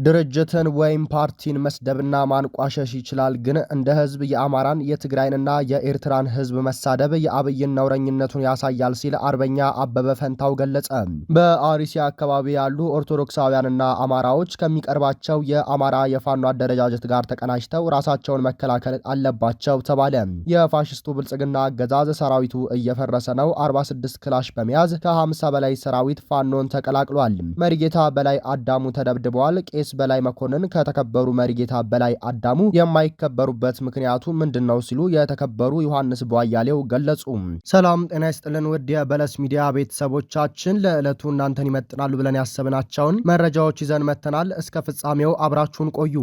ድርጅትን ወይም ፓርቲን መስደብና ማንቋሸሽ ይችላል፣ ግን እንደ ህዝብ የአማራን የትግራይንና የኤርትራን ህዝብ መሳደብ የአብይን ነውረኝነቱን ያሳያል ሲል አርበኛ አበበ ፈንታው ገለጸ። በአርሲ አካባቢ ያሉ ኦርቶዶክሳውያንና አማራዎች ከሚቀርባቸው የአማራ የፋኖ አደረጃጀት ጋር ተቀናጅተው ራሳቸውን መከላከል አለባቸው ተባለ። የፋሽስቱ ብልጽግና አገዛዝ ሰራዊቱ እየፈረሰ ነው። 46 ክላሽ በመያዝ ከ50 በላይ ሰራዊት ፋኖን ተቀላቅሏል። መሪጌታ በላይ አዳሙ ተደብድበዋል። ቄስ በላይ መኮንን ከተከበሩ መሪጌታ በላይ አዳሙ የማይከበሩበት ምክንያቱ ምንድነው ሲሉ የተከበሩ ዮሐንስ ቧያሌው ገለጹ። ሰላም ጤና ይስጥልን ውድ የበለስ ሚዲያ ቤተሰቦቻችን፣ ለዕለቱ እናንተን ይመጥናሉ ብለን ያሰብናቸውን መረጃዎች ይዘን መተናል። እስከ ፍጻሜው አብራችሁን ቆዩ።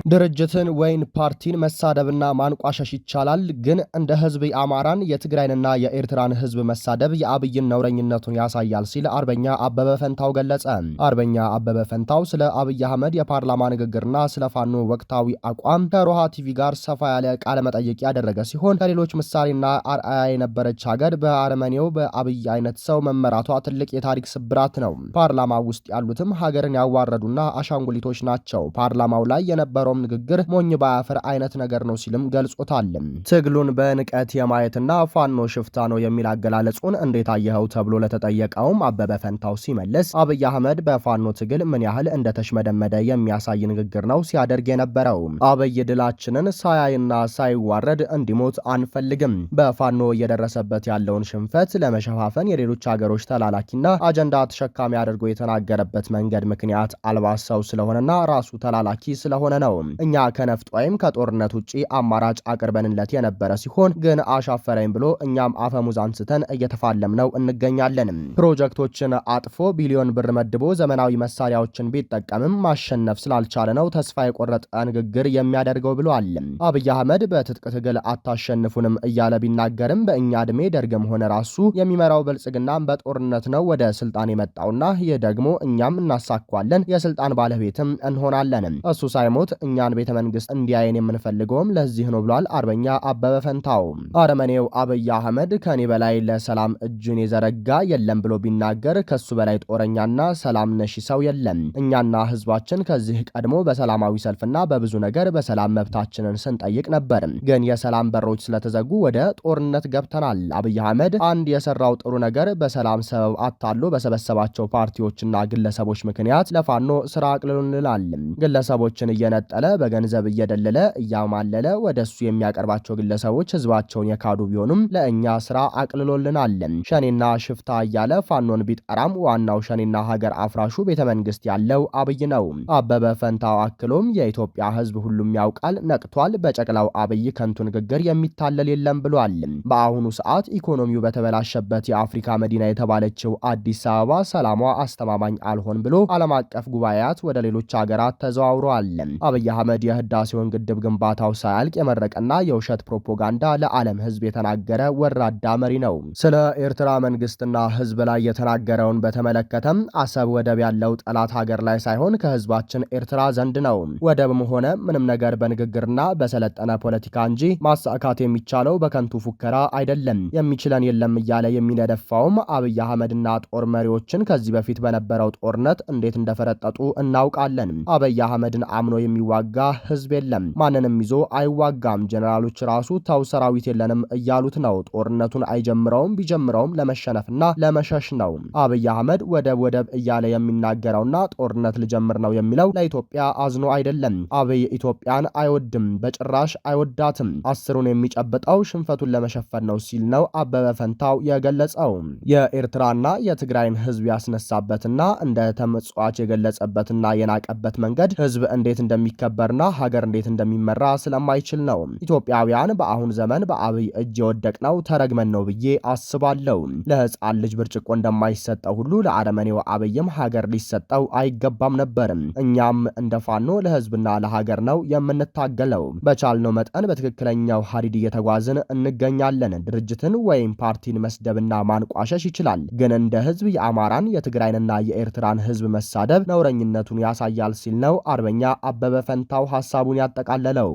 ድርጅትን ወይም ፓርቲን መሳደብና ማንቋሸሽ ይቻላል፣ ግን እንደ ህዝብ የአማራን የትግራይንና የኤርትራን ህዝብ መሳደብ የአብይን ነውረኝነቱን ያሳያል ሲል አርበኛ አበበ ፈንታው ገለጸ። አርበኛ አበበ ፈንታው ስለ አብይ አህመድ የፓርላማ ንግግርና ስለ ፋኖ ወቅታዊ አቋም ከሮሃ ቲቪ ጋር ሰፋ ያለ ቃለ መጠይቅ ያደረገ ሲሆን ከሌሎች ምሳሌና አርአያ የነበረች ሀገር በአረመኔው በአብይ አይነት ሰው መመራቷ ትልቅ የታሪክ ስብራት ነው። ፓርላማ ውስጥ ያሉትም ሀገርን ያዋረዱና አሻንጉሊቶች ናቸው። ፓርላማው ላይ የነበረው ንግግር ሞኝ ባያፈር አይነት ነገር ነው ሲልም ገልጾታል። ትግሉን በንቀት የማየትና ፋኖ ሽፍታ ነው የሚል አገላለጹን እንዴት አየኸው ተብሎ ለተጠየቀውም አበበ ፈንታው ሲመልስ አብይ አህመድ በፋኖ ትግል ምን ያህል እንደተሽመደመደ የሚያሳይ ንግግር ነው ሲያደርግ የነበረው። አብይ ድላችንን ሳያይና ሳይዋረድ እንዲሞት አንፈልግም። በፋኖ እየደረሰበት ያለውን ሽንፈት ለመሸፋፈን የሌሎች ሀገሮች ተላላኪና አጀንዳ ተሸካሚ አድርጎ የተናገረበት መንገድ ምክንያት አልባ ሰው ስለሆነና ራሱ ተላላኪ ስለሆነ ነው። እኛ ከነፍጥ ወይም ከጦርነት ውጪ አማራጭ አቅርበንለት የነበረ ሲሆን ግን አሻፈረኝ ብሎ እኛም አፈሙዝ አንስተን እየተፋለምነው እንገኛለን። ፕሮጀክቶችን አጥፎ ቢሊዮን ብር መድቦ ዘመናዊ መሳሪያዎችን ቢጠቀምም ማሸነፍ ስላልቻለ ነው ተስፋ የቆረጠ ንግግር የሚያደርገው ብሏል። አብይ አህመድ በትጥቅ ትግል አታሸንፉንም እያለ ቢናገርም በእኛ ዕድሜ ደርግም ሆነ ራሱ የሚመራው ብልጽግናም በጦርነት ነው ወደ ስልጣን የመጣውና ይህ ደግሞ እኛም እናሳኳለን፣ የስልጣን ባለቤትም እንሆናለን። እሱ ሳይሞት እኛን ቤተ መንግስት እንዲያየን የምንፈልገውም ለዚህ ነው ብሏል አርበኛ አበበ ፈንታው። አረመኔው አብይ አህመድ ከኔ በላይ ለሰላም እጁን የዘረጋ የለም ብሎ ቢናገር ከሱ በላይ ጦረኛና ሰላም ነሺ ሰው የለም። እኛና ህዝባችን ከዚህ ቀድሞ በሰላማዊ ሰልፍና በብዙ ነገር በሰላም መብታችንን ስንጠይቅ ነበር። ግን የሰላም በሮች ስለተዘጉ ወደ ጦርነት ገብተናል። አብይ አህመድ አንድ የሰራው ጥሩ ነገር በሰላም ሰበብ አታሎ በሰበሰባቸው ፓርቲዎችና ግለሰቦች ምክንያት ለፋኖ ስራ አቅልሎልናል። ግለሰቦችን እየነጠለ በገንዘብ እየደለለ እያማለለ ወደሱ የሚያቀርባቸው ግለሰቦች ህዝባቸውን የካዱ ቢሆኑም ለእኛ ስራ አቅልሎልናል። ሸኔና ሽፍታ እያለ ፋኖን ቢጠራም ዋናው ሸኔና ሀገር አፍራሹ ቤተ መንግስት ያለው አብይ ነው። አበበ ፈንታው አክሎም የኢትዮጵያ ህዝብ ሁሉም ያውቃል፣ ነቅቷል። በጨቅላው አብይ ከንቱ ንግግር የሚታለል የለም ብሏል። በአሁኑ ሰዓት ኢኮኖሚው በተበላሸበት የአፍሪካ መዲና የተባለችው አዲስ አበባ ሰላሟ አስተማማኝ አልሆን ብሎ ዓለም አቀፍ ጉባኤያት ወደ ሌሎች ሀገራት ተዘዋውረዋል። አብይ አህመድ የህዳሴውን ግድብ ግንባታው ሳያልቅ የመረቀና የውሸት ፕሮፓጋንዳ ለዓለም ህዝብ የተናገረ ወራዳ መሪ ነው። ስለ ኤርትራ መንግስትና ህዝብ ላይ የተናገረውን በተመለከተም አሰብ ወደብ ያለው ጠላት ሀገር ላይ ሳይሆን ከህዝባችን ኤርትራ ዘንድ ነው። ወደብም ሆነ ምንም ነገር በንግግርና በሰለጠነ ፖለቲካ እንጂ ማሳካት የሚቻለው በከንቱ ፉከራ አይደለም። የሚችለን የለም እያለ የሚነደፋውም አብይ አህመድና ጦር መሪዎችን ከዚህ በፊት በነበረው ጦርነት እንዴት እንደፈረጠጡ እናውቃለን። አብይ አህመድን አምኖ የሚዋጋ ህዝብ የለም። ማንንም ይዞ አይዋጋም። ጀነራሎች ራሱ ተው ሰራዊት የለንም እያሉት ነው። ጦርነቱን አይጀምረውም፣ ቢጀምረውም ለመሸነፍና ለመሸሽ ነው። አብይ አህመድ ወደብ እያለ የሚናገረውና ጦርነት ልጀምር ነው የሚለው ለኢትዮጵያ አዝኖ አይደለም። አብይ ኢትዮጵያን አይወድም፣ በጭራሽ አይወዳትም። አስሩን የሚጨብጠው ሽንፈቱን ለመሸፈን ነው ሲል ነው አበበ ፈንታው የገለጸው። የኤርትራና የትግራይን ህዝብ ያስነሳበትና እንደ ተመጽዋች የገለጸበትና የናቀበት መንገድ ህዝብ እንዴት እንደሚከበርና ሀገር እንዴት እንደሚመራ ስለማይችል ነው። ኢትዮጵያውያን በአሁን ዘመን በአብይ እጅ የወደቅነው ተረግመን ነው ብዬ አስባለሁ። ለህፃን ልጅ ብርጭቆ እንደማይሰጠው ሁሉ ለአረመኔው አብይም ሀገር ሊሰጠው አይገባም ነበር። እኛም እንደ ፋኖ ለህዝብና ለሀገር ነው የምንታገለው። በቻልነው መጠን በትክክለኛው ሀዲድ እየተጓዝን እንገኛለን። ድርጅትን ወይም ፓርቲን መስደብና ማንቋሸሽ ይችላል፣ ግን እንደ ህዝብ የአማራን የትግራይንና የኤርትራን ህዝብ መሳደብ ነውረኝነቱን ያሳያል ሲል ነው አርበኛ አበበ ፈንታው ሐሳቡን ያጠቃለለው።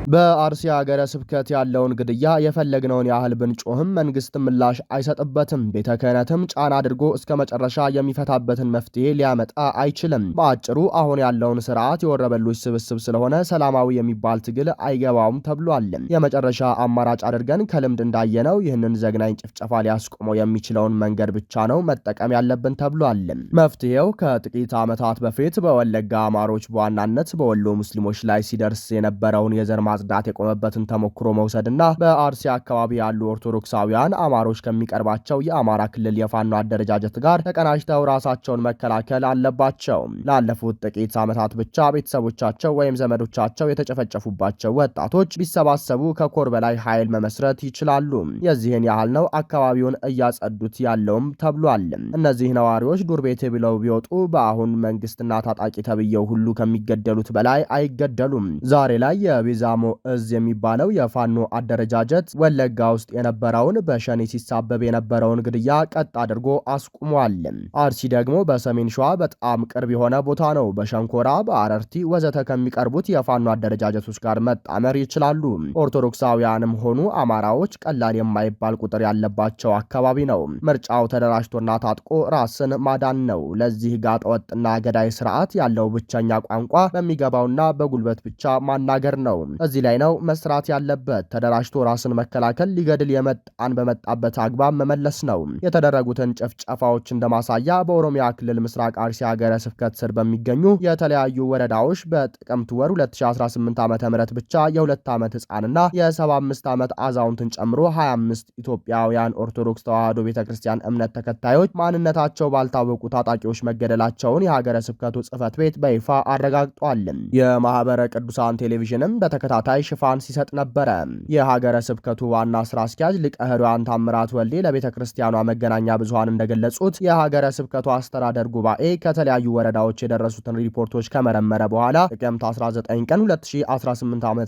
በአርሲ ሀገረ ስብከት ያለውን ግድያ የፈለግነውን ያህል ብንጮህም መንግስት ምላሽ አይሰጥበትም። ቤተ ክህነትም ጫና አድርጎ እስከ መጨረሻ የሚፈታበትን መፍትሄ ሊያመጣ አይችልም። በአጭሩ አሁን ያለውን ስርዓት የወረበሎች ስብስብ ስለሆነ ሰላማዊ የሚባል ትግል አይገባውም ተብሏል። የመጨረሻ አማራጭ አድርገን ከልምድ እንዳየነው ይህንን ዘግናኝ ጭፍጨፋ ሊያስቆመው የሚችለውን መንገድ ብቻ ነው መጠቀም ያለብን ተብሏል። መፍትሄው ከጥቂት ዓመታት በፊት በወለጋ አማሮች በዋናነት በወሎ ሙስሊሞች ላይ ሲደርስ የነበረውን የዘር ማጽዳት የቆመበትን ተሞክሮ መውሰድና በአርሲ አካባቢ ያሉ ኦርቶዶክሳውያን አማሮች ከሚቀርባቸው የአማራ ክልል የፋኖ አደረጃጀት ጋር ተቀናጅተው ራሳቸውን መከላከል አለባቸው። ላለፉት ጥቂት ዓመታት ብቻ ቤተሰቦቻቸው ወይም ዘመዶቻቸው የተጨፈጨፉባቸው ወጣቶች ቢሰባሰቡ ከኮር በላይ ኃይል መመስረት ይችላሉ። የዚህን ያህል ነው አካባቢውን እያጸዱት ያለውም ተብሏል። እነዚህ ነዋሪዎች ዱር ቤት ብለው ቢወጡ በአሁን መንግስትና ታጣቂ ተብየው ሁሉ ከሚገደሉት በላይ አይገደሉም። ዛሬ ላይ የቢዛሞ እዝ የሚባለው የፋኖ አደረጃጀት ወለጋ ውስጥ የነበረውን በሸኔ ሲሳበብ የነበረውን ግድያ ቀጥ አድርጎ አስቁሟል። አርሲ ደግሞ በሰሜን ሸዋ በጣም ቅርብ የሆነ ቦታ ነው። በሸንኮራ በአረርቲ ወዘተ ከሚቀርቡት የፋኖ አደረጃጀቶች ጋር መጣመር ይችላሉ። ኦርቶዶክሳውያንም ሆኑ አማራዎች ቀላል የማይባል ቁጥር ያለባቸው አካባቢ ነው። ምርጫው ተደራጅቶና ታጥቆ ራስን ማዳን ነው። ለዚህ ጋጠ ወጥና ገዳይ ስርዓት ያለው ብቸኛ ቋንቋ በሚገባውና በጉልበት ብቻ ማናገር ነው። እዚህ ላይ ነው መስራት ያለበት። ተደራጅቶ ራስን መከላከል፣ ሊገድል የመጣን በመጣበት አግባብ መመለስ ነው። የተደረጉትን ጭፍጨፋዎች እንደማሳያ በኦሮሚያ ክልል ምስራቅ አርሲ ሀገረ ስብከት ስር በሚገኙ የተለያዩ ወረዳዎች በጥቅምት ወር 2018 ዓ.ም ብቻ የ2 ዓመት ህፃንና የ75 ዓመት አዛውንትን ጨምሮ 25 ኢትዮጵያውያን ኦርቶዶክስ ተዋሕዶ ቤተክርስቲያን እምነት ተከታዮች ማንነታቸው ባልታወቁ ታጣቂዎች መገደላቸውን የሀገረ ስብከቱ ጽሕፈት ቤት በይፋ አረጋግጧል። የማህበረ ቅዱሳን ቴሌቪዥንም በተከታታይ ሽፋን ሲሰጥ ነበረ። የሀገረ ስብከቱ ዋና ስራ አስኪያጅ ሊቀ ሕሩያን ታምራት ወልዴ ለቤተክርስቲያኗ መገናኛ ብዙሃን እንደገለጹት የሀገረ ስብከቱ አስተዳደር ጉባኤ ከተለያዩ ወረዳዎች የደረሱትን ሪፖርቶች ከመረመረ በኋላ ጥቅምት 19 ቀን 2018 ዓ.ም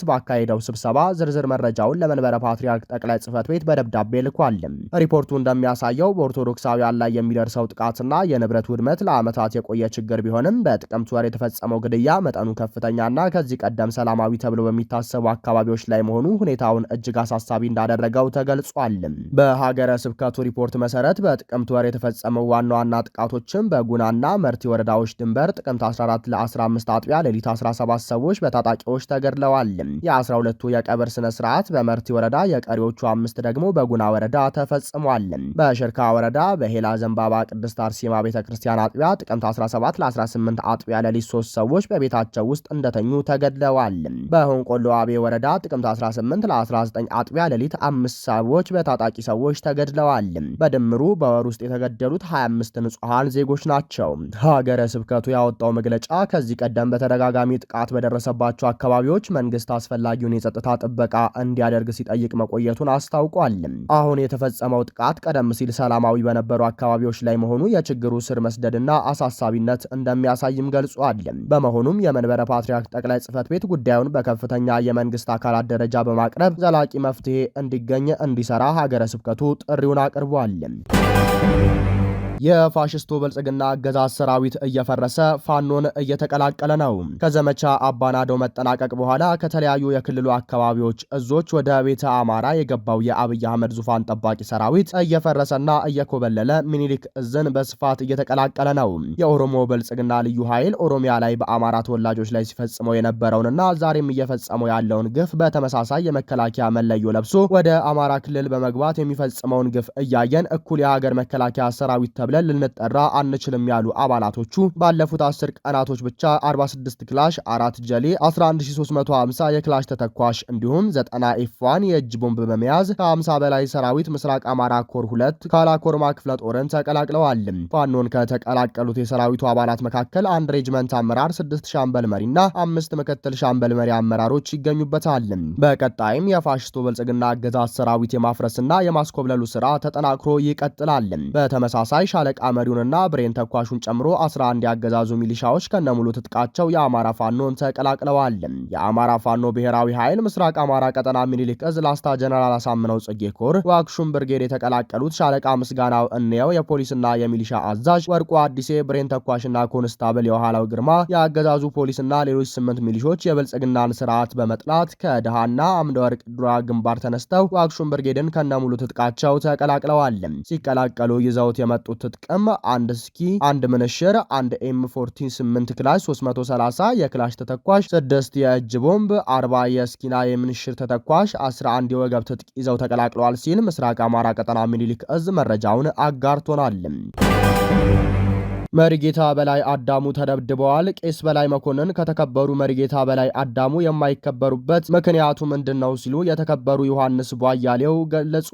ባካሄደው ስብሰባ ዝርዝር መረጃውን ለመንበረ ፓትርያርክ ጠቅላይ ጽሕፈት ቤት በደብዳቤ ልኳል። ሪፖርቱ እንደሚያሳየው በኦርቶዶክሳውያን ላይ የሚደርሰው ጥቃትና የንብረት ውድመት ለዓመታት የቆየ ችግር ቢሆንም በጥቅምት ወር የተፈጸመው ግድያ መጠኑ ከፍተኛና ከዚህ ቀደም ሰላማዊ ተብሎ በሚታሰቡ አካባቢዎች ላይ መሆኑ ሁኔታውን እጅግ አሳሳቢ እንዳደረገው ተገልጿል። በሀገረ ስብከቱ ሪፖርት መሰረት በጥቅምት ወር የተፈጸመው ዋና ዋና ጥቃቶችም በጉናና መርቲ ወረዳዎች ድንበር ጥቅምት 14 ለ15 አጥቢያ ሌሊት 17 ሰዎች በታጣቂዎች ተገድለዋል። የ12ቱ የቀብር ስነ ስርዓት በመርቲ ወረዳ፣ የቀሪዎቹ 5 ደግሞ በጉና ወረዳ ተፈጽሟል። በሽርካ ወረዳ በሄላ ዘንባባ ቅድስት አርሴማ ቤተክርስቲያን አጥቢያ ጥቅምት 17 ለ18 አጥቢያ ሌሊት 3 ሰዎች በቤታቸው ውስጥ እንደተኙ ተገድለዋል። በሆንቆሎ አቤ ወረዳ ጥቅምት 18 ለ19 አጥቢያ ሌሊት 5 ሰዎች በታጣቂ ሰዎች ተገድለዋል። በድምሩ በወር ውስጥ የተገደሉት 25 ንጹሃን ዜጎች ናቸው። ሀገረ ስብከቱ ያወጣው መግለጫ ከዚህ ቀደም በተደጋጋሚ ጥቃት በደረሰባቸው አካባቢዎች መንግስት አስፈላጊውን የጸጥታ ጥበቃ እንዲያደርግ ሲጠይቅ መቆየቱን አስታውቋል። አሁን የተፈጸመው ጥቃት ቀደም ሲል ሰላማዊ በነበሩ አካባቢዎች ላይ መሆኑ የችግሩ ስር መስደድና አሳሳቢነት እንደሚያሳይም ገልጿል። በመሆኑም የመንበረ ፓትርያርክ ጠቅላይ ጽሕፈት ቤት ጉዳዩን በከፍተኛ የመንግስት አካላት ደረጃ በማቅረብ ዘላቂ መፍትሄ እንዲገኝ እንዲሰራ ሀገረ ስብከቱ ጥሪውን አቅርቧል። የፋሽስቱ ብልጽግና አገዛዝ ሰራዊት እየፈረሰ ፋኖን እየተቀላቀለ ነው። ከዘመቻ አባናደው መጠናቀቅ በኋላ ከተለያዩ የክልሉ አካባቢዎች እዞች ወደ ቤተ አማራ የገባው የአብይ አህመድ ዙፋን ጠባቂ ሰራዊት እየፈረሰና እየኮበለለ ሚኒሊክ እዝን በስፋት እየተቀላቀለ ነው። የኦሮሞ ብልጽግና ልዩ ኃይል ኦሮሚያ ላይ በአማራ ተወላጆች ላይ ሲፈጽመው የነበረውንና ዛሬም እየፈጸመው ያለውን ግፍ በተመሳሳይ የመከላከያ መለዮ ለብሶ ወደ አማራ ክልል በመግባት የሚፈጽመውን ግፍ እያየን እኩል የሀገር መከላከያ ሰራዊት ብለን ልንጠራ አንችልም ያሉ አባላቶቹ ባለፉት 10 ቀናቶች ብቻ 46 ክላሽ፣ 4 ጀሌ፣ 11350 የክላሽ ተተኳሽ እንዲሁም 90 ኤፍ1 የእጅ ቦምብ በመያዝ ከ50 በላይ ሰራዊት ምስራቅ አማራ ኮር 2 ካላኮርማ ክፍለ ጦርን ተቀላቅለዋል። ፋኖን ከተቀላቀሉት የሰራዊቱ አባላት መካከል 1 ሬጅመንት አመራር፣ 6 ሻምበል መሪና 5 ምክትል ሻምበል መሪ አመራሮች ይገኙበታል። በቀጣይም የፋሽስቱ ብልጽግና አገዛዝ ሰራዊት የማፍረስና የማስኮብለሉ ስራ ተጠናክሮ ይቀጥላል። በተመሳሳይ ሻለቃ መሪውንና ብሬን ተኳሹን ጨምሮ 11 ያገዛዙ ሚሊሻዎች ከነሙሉ ትጥቃቸው የአማራ ፋኖን ተቀላቅለዋል። የአማራ ፋኖ ብሔራዊ ኃይል ምስራቅ አማራ ቀጠና ሚኒሊክ እዝ ላስታ ጀነራል አሳምነው ጽጌ ኮር ዋክሹም ብርጌድ የተቀላቀሉት ሻለቃ ምስጋናው እንየው የፖሊስና የሚሊሻ አዛዥ፣ ወርቁ አዲሴ ብሬን ተኳሽና ኮንስታብል የኋላው ግርማ የአገዛዙ ፖሊስና ሌሎች 8 ሚሊሾች የብልጽግናን ስርዓት በመጥላት ከደሃና አምደ ወርቅ ዱራ ግንባር ተነስተው ዋክሹም ብርጌድን ከነሙሉ ትጥቃቸው ተቀላቅለዋል። ሲቀላቀሉ ይዘውት የመጡት ትጥቅም አንድ ስኪ፣ አንድ ምንሽር፣ አንድ ኤም48 ክላሽ 330 የክላሽ ተተኳሽ፣ 6 የእጅ ቦምብ፣ 40 የስኪና የምንሽር ተተኳሽ፣ 11 የወገብ ትጥቅ ይዘው ተቀላቅለዋል ሲል ምስራቅ አማራ ቀጠና ሚኒሊክ እዝ መረጃውን አጋርቶናል። መሪጌታ በላይ አዳሙ ተደብድበዋል። ቄስ በላይ መኮንን ከተከበሩ መሪጌታ በላይ አዳሙ የማይከበሩበት ምክንያቱ ምንድነው ሲሉ የተከበሩ ዮሐንስ ቧያሌው ገለጹ።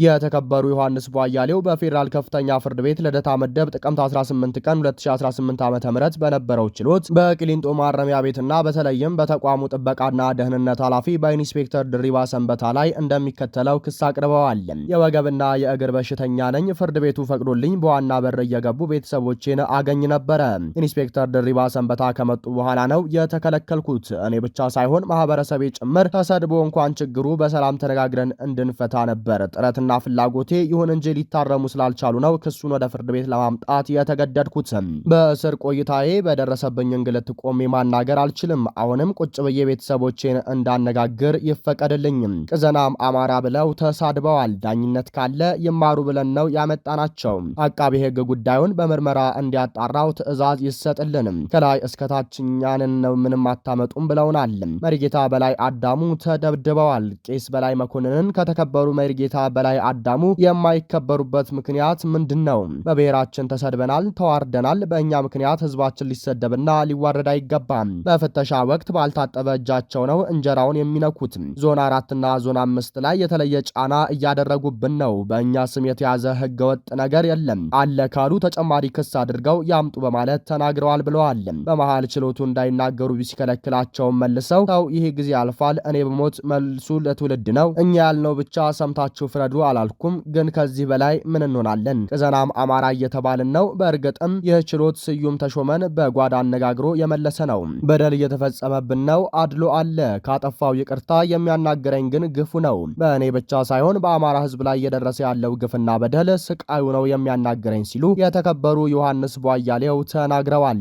የተከበሩ ዮሐንስ ቧያሌው በፌዴራል ከፍተኛ ፍርድ ቤት ልደታ ምድብ ጥቅምት 18 ቀን 2018 ዓ.ም በነበረው ችሎት በቂሊንጦ ማረሚያ ቤትና በተለይም በተቋሙ ጥበቃና ደህንነት ኃላፊ በኢንስፔክተር ድሪባ ሰንበታ ላይ እንደሚከተለው ክስ አቅርበዋል። የወገብና የእግር በሽተኛ ነኝ። ፍርድ ቤቱ ፈቅዶልኝ በዋና በር እየገቡ ቤተሰቦቼን አገኝ ነበረ። ኢንስፔክተር ድሪባ ሰንበታ ከመጡ በኋላ ነው የተከለከልኩት። እኔ ብቻ ሳይሆን ማህበረሰቤ ጭምር ተሰድቦ እንኳን ችግሩ በሰላም ተነጋግረን እንድንፈታ ነበር ጥረትና ፍላጎቴ። ይሁን እንጂ ሊታረሙ ስላልቻሉ ነው ክሱን ወደ ፍርድ ቤት ለማምጣት የተገደድኩት። በእስር ቆይታዬ በደረሰብኝ እንግልት ቆሜ ማናገር አልችልም። አሁንም ቁጭ ብዬ ቤተሰቦቼን እንዳነጋግር ይፈቀድልኝ። ቅዘናም አማራ ብለው ተሳድበዋል። ዳኝነት ካለ ይማሩ ብለን ነው ያመጣናቸው። አቃቤ ሕግ ጉዳዩን በምርመራ እንዲያጣራው ትዕዛዝ ይሰጥልንም። ከላይ እስከ ታችኛንን ነው ምንም አታመጡም ብለውናል። መሪጌታ በላይ አዳሙ ተደብድበዋል። ቄስ በላይ መኮንንን ከተከበሩ መሪጌታ በላይ አዳሙ የማይከበሩበት ምክንያት ምንድነው? በብሔራችን ተሰድበናል፣ ተዋርደናል። በእኛ ምክንያት ህዝባችን ሊሰደብና ሊዋረድ አይገባም። በፍተሻ ወቅት ባልታጠበ እጃቸው ነው እንጀራውን የሚነኩት። ዞን 4 እና ዞን 5 ላይ የተለየ ጫና እያደረጉብን ነው። በእኛ ስም የተያዘ ህገወጥ ነገር የለም አለ ካሉ ተጨማሪ ክስ አድርገው ያምጡ በማለት ተናግረዋል ብለዋል። በመሃል ችሎቱ እንዳይናገሩ ቢሲከለክላቸውም መልሰው ተው ይሄ ጊዜ ያልፋል፣ እኔ በሞት መልሱ ለትውልድ ነው፣ እኛ ያልነው ብቻ ሰምታችሁ ፍረዱ አላልኩም፣ ግን ከዚህ በላይ ምን እንሆናለን? ቅዘናም አማራ እየተባልን ነው። በእርግጥም ይህ ችሎት ስዩም ተሾመን በጓዳ አነጋግሮ የመለሰ ነው። በደል እየተፈጸመብን ነው፣ አድሎ አለ፣ ካጠፋው ይቅርታ፣ የሚያናገረኝ ግን ግፉ ነው። በእኔ ብቻ ሳይሆን በአማራ ህዝብ ላይ እየደረሰ ያለው ግፍና በደል ስቃዩ ነው የሚያናገረኝ ሲሉ የተከበሩ ዮሐንስ ቧያሌው ተናግረዋል።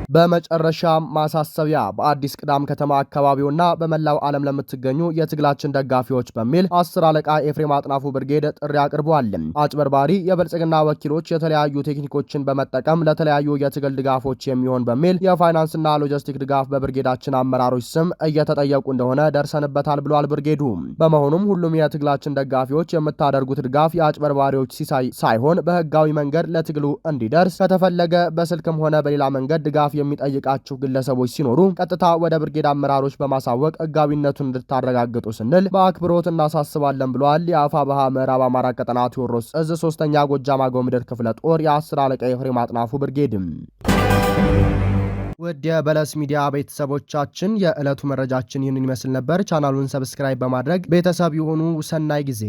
በመጨረሻ ማሳሰቢያ በአዲስ ቅዳም ከተማ አካባቢውና በመላው ዓለም ለምትገኙ የትግላችን ደጋፊዎች በሚል 10 አለቃ ኤፍሬም አጥናፉ ብርጌድ ጥሪ አቅርቧል። አጭበርባሪ የብልጽግና ወኪሎች የተለያዩ ቴክኒኮችን በመጠቀም ለተለያዩ የትግል ድጋፎች የሚሆን በሚል የፋይናንስና ሎጂስቲክ ድጋፍ በብርጌዳችን አመራሮች ስም እየተጠየቁ እንደሆነ ደርሰንበታል ብሏል ብርጌዱ። በመሆኑም ሁሉም የትግላችን ደጋፊዎች የምታደርጉት ድጋፍ የአጭበርባሪዎች ሲሳይ ሳይሆን በህጋዊ መንገድ ለትግሉ እንዲደርስ ከተፈለገ በስልክም ሆነ በሌላ መንገድ ድጋፍ የሚጠይቃችሁ ግለሰቦች ሲኖሩ ቀጥታ ወደ ብርጌድ አመራሮች በማሳወቅ ህጋዊነቱን እንድታረጋግጡ ስንል በአክብሮት እናሳስባለን ብሏል። የአፋብኃ ምዕራብ አማራ ቀጠና ቴዎድሮስ ዕዝ 3ኛ ጎጃም አገው ምድር ክፍለ ጦር የ10 አለቃ ኤፍሬም አጥናፉ ብርጌድም። ውድ የበለስ ሚዲያ ቤተሰቦቻችን የዕለቱ መረጃችን ይህንን ይመስል ነበር። ቻናሉን ሰብስክራይብ በማድረግ ቤተሰብ የሆኑ ሰናይ ጊዜ